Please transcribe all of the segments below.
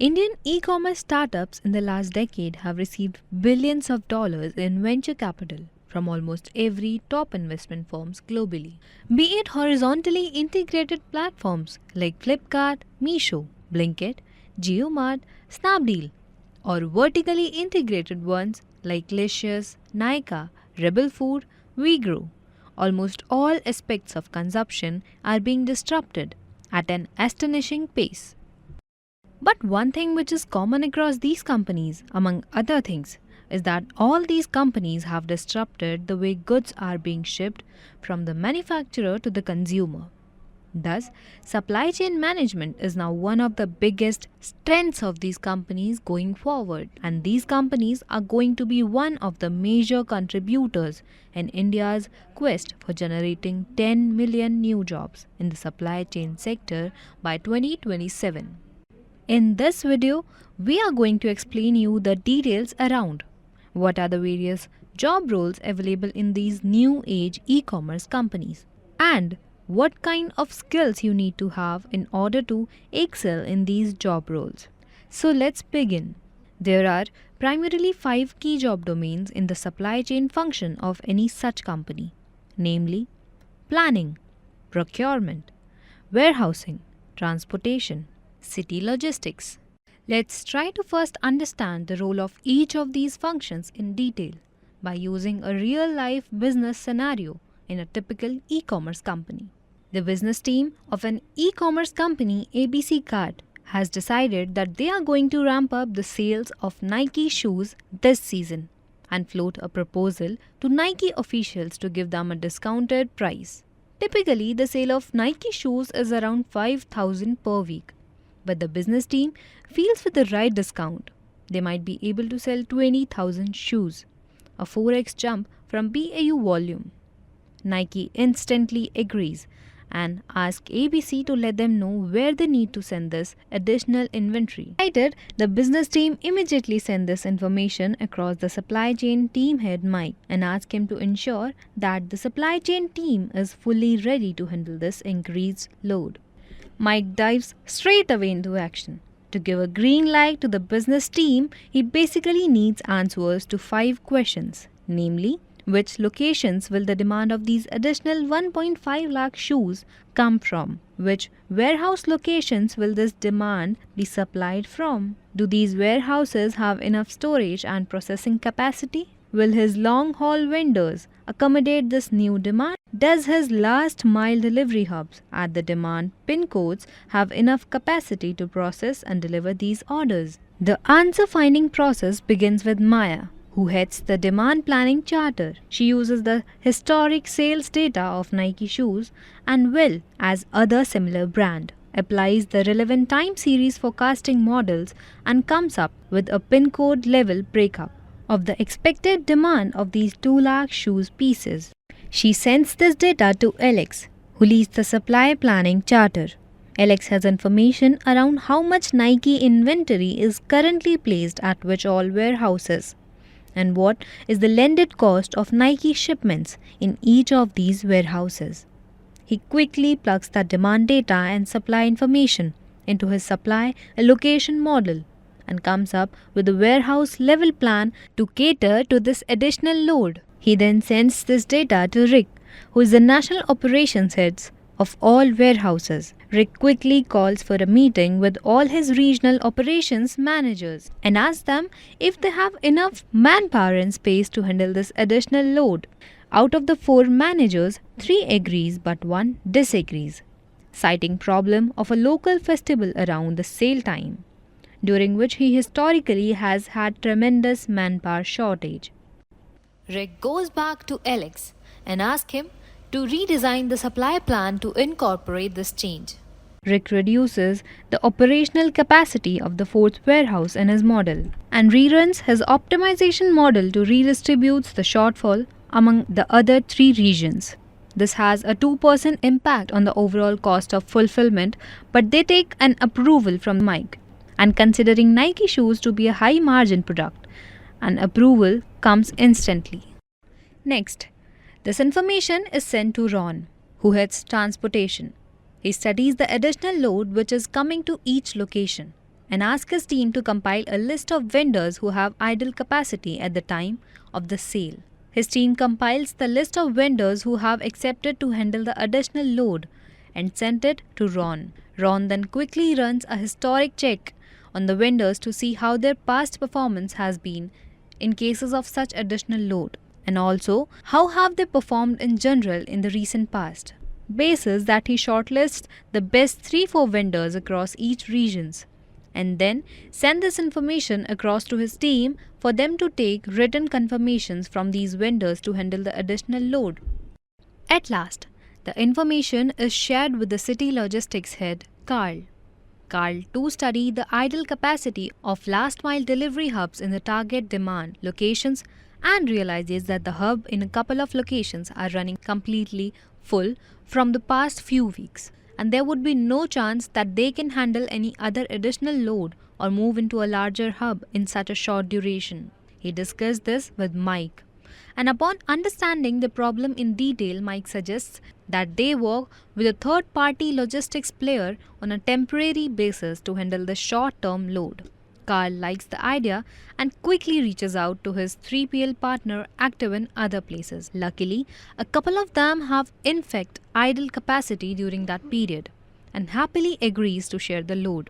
Indian e-commerce startups in the last decade have received billions of dollars in venture capital from almost every top investment firms globally. Be it horizontally integrated platforms like Flipkart, Meesho, Blinkit, JioMart, Snapdeal, or vertically integrated ones like Licious, Nykaa, Rebel Food, WeGrow. Almost all aspects of consumption are being disrupted at an astonishing pace. But one thing which is common across these companies, among other things, is that all these companies have disrupted the way goods are being shipped from the manufacturer to the consumer. Thus, supply chain management is now one of the biggest strengths of these companies going forward, and these companies are going to be one of the major contributors in India's quest for generating 10 million new jobs in the supply chain sector by 2027. In this video, we are going to explain you the details around what are the various job roles available in these new age e-commerce companies and what kind of skills you need to have in order to excel in these job roles. So let's begin. There are primarily 5 key job domains in the supply chain function of any such company, namely planning, procurement, warehousing, transportation, city logistics. Let's try to first understand the role of each of these functions in detail by using a real-life business scenario in a typical e-commerce company. The business team of an e-commerce company ABC Cart has decided that they are going to ramp up the sales of Nike shoes this season and float a proposal to Nike officials to give them a discounted price. Typically, the sale of Nike shoes is around 5,000 per week. But the business team feels with the right discount, they might be able to sell 20,000 shoes, a 4x jump from BAU volume. Nike instantly agrees and asks ABC to let them know where they need to send this additional inventory. Excited, the business team immediately send this information across the supply chain team head Mike and ask him to ensure that the supply chain team is fully ready to handle this increased load. Mike dives straight away into action. To give a green light to the business team, he basically needs answers to 5 questions, namely, which locations will the demand of these additional 1.5 lakh shoes come from? Which warehouse locations will this demand be supplied from? Do these warehouses have enough storage and processing capacity? Will his long-haul vendors accommodate this new demand? Does his last mile delivery hubs at the demand pin codes have enough capacity to process and deliver these orders? The answer finding process begins with Maya, who heads the demand planning charter. She uses the historic sales data of Nike shoes and will, as other similar brand, applies the relevant time series forecasting models and comes up with a pin code level breakup of the expected demand of these 2 lakh shoes pieces. She sends this data to Alex, who leads the supply planning charter. Alex has information around how much Nike inventory is currently placed at which all warehouses, and what is the landed cost of Nike shipments in each of these warehouses. He quickly plugs the demand data and supply information into his supply allocation model and comes up with a warehouse level plan to cater to this additional load. He then sends this data to Rick, who is the national operations head of all warehouses. Rick quickly calls for a meeting with all his regional operations managers and asks them if they have enough manpower and space to handle this additional load. Out of the 4 managers, 3 agrees but 1 disagrees, citing problem of a local festival around the sale time, during which he historically has had tremendous manpower shortage. Rick goes back to Alex and asks him to redesign the supply plan to incorporate this change. Rick reduces the operational capacity of the 4th warehouse in his model and reruns his optimization model to redistribute the shortfall among the other 3 regions. This has a 2% impact on the overall cost of fulfillment, but they take an approval from Mike. And considering Nike shoes to be a high margin product, an approval comes instantly. Next, this information is sent to Ron, who heads transportation. He studies the additional load which is coming to each location and ask his team to compile a list of vendors who have idle capacity at the time of the sale. His team compiles the list of vendors who have accepted to handle the additional load and sent it to Ron. Ron then quickly runs a historic check on the vendors to see how their past performance has been in cases of such additional load, and also how have they performed in general in the recent past. Basis that he shortlists the best 3-4 vendors across each regions and then send this information across to his team for them to take written confirmations from these vendors to handle the additional load. At last, the information is shared with the city logistics head, Carl. Carl too studied the idle capacity of last mile delivery hubs in the target demand locations and realizes that the hub in a couple of locations are running completely full from the past few weeks, and there would be no chance that they can handle any other additional load or move into a larger hub in such a short duration. He discussed this with Mike, and upon understanding the problem in detail, Mike suggests that they work with a third-party logistics player on a temporary basis to handle the short-term load. Carl likes the idea and quickly reaches out to his 3PL partner active in other places. Luckily, a couple of them have in fact idle capacity during that period and happily agrees to share the load.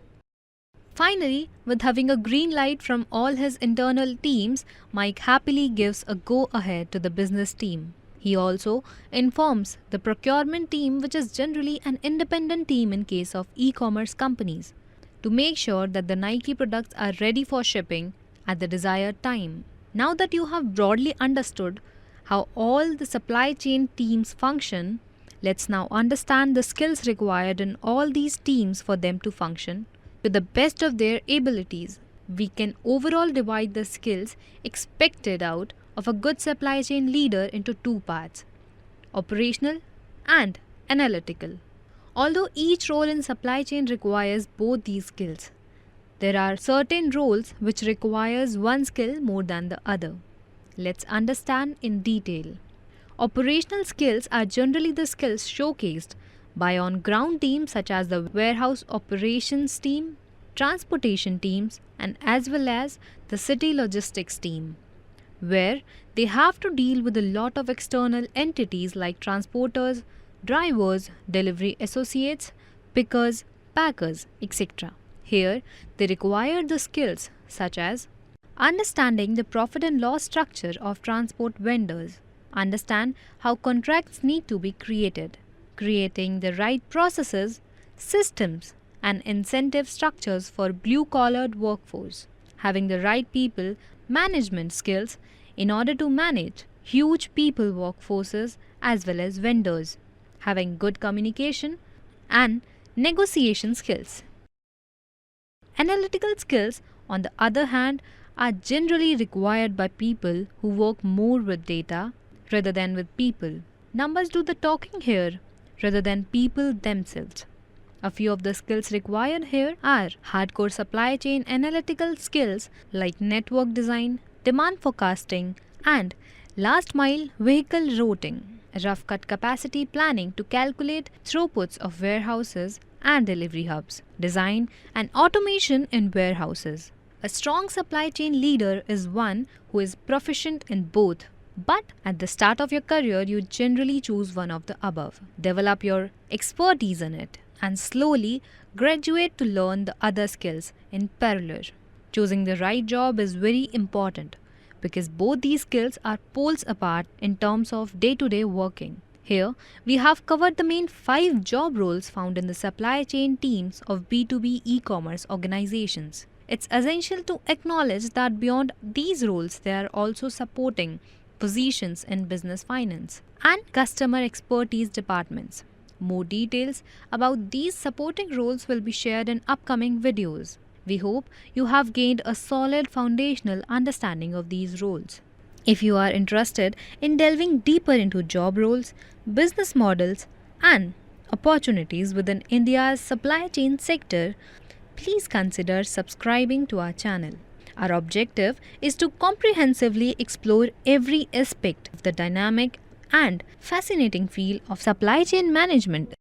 Finally, with having a green light from all his internal teams, Mike happily gives a go-ahead to the business team. He also informs the procurement team, which is generally an independent team in case of e-commerce companies, to make sure that the Nike products are ready for shipping at the desired time. Now that you have broadly understood how all the supply chain teams function, let's now understand the skills required in all these teams for them to function to the best of their abilities. We can overall divide the skills expected out of a good supply chain leader into two parts: operational and analytical. Although each role in supply chain requires both these skills, there are certain roles which requires one skill more than the other. Let's understand in detail. Operational skills are generally the skills showcased by on-ground teams such as the warehouse operations team, transportation teams, and as well as the city logistics team, where they have to deal with a lot of external entities like transporters, drivers, delivery associates, pickers, packers, etc. Here, they require the skills such as understanding the profit and loss structure of transport vendors, understand how contracts need to be created, creating the right processes, systems, and incentive structures for blue-collared workforce, having the right people management skills in order to manage huge people workforces as well as vendors, having good communication and negotiation skills. Analytical skills, on the other hand, are generally required by people who work more with data rather than with people. Numbers do the talking here rather than people themselves. A few of the skills required here are hardcore supply chain analytical skills like network design, demand forecasting, and last mile vehicle routing, rough cut capacity planning to calculate throughputs of warehouses and delivery hubs, design and automation in warehouses. A strong supply chain leader is one who is proficient in both. But at the start of your career, you generally choose one of the above. Develop your expertise in it and slowly graduate to learn the other skills in parallel. Choosing the right job is very important because both these skills are poles apart in terms of day-to-day working. Here, we have covered the main 5 job roles found in the supply chain teams of B2B e-commerce organizations. It's essential to acknowledge that beyond these roles, they are also supporting positions in business finance and customer expertise departments. More details about these supporting roles will be shared in upcoming videos. We hope you have gained a solid foundational understanding of these roles. If you are interested in delving deeper into job roles, business models, and opportunities within India's supply chain sector, please consider subscribing to our channel. Our objective is to comprehensively explore every aspect of the dynamic and fascinating field of supply chain management.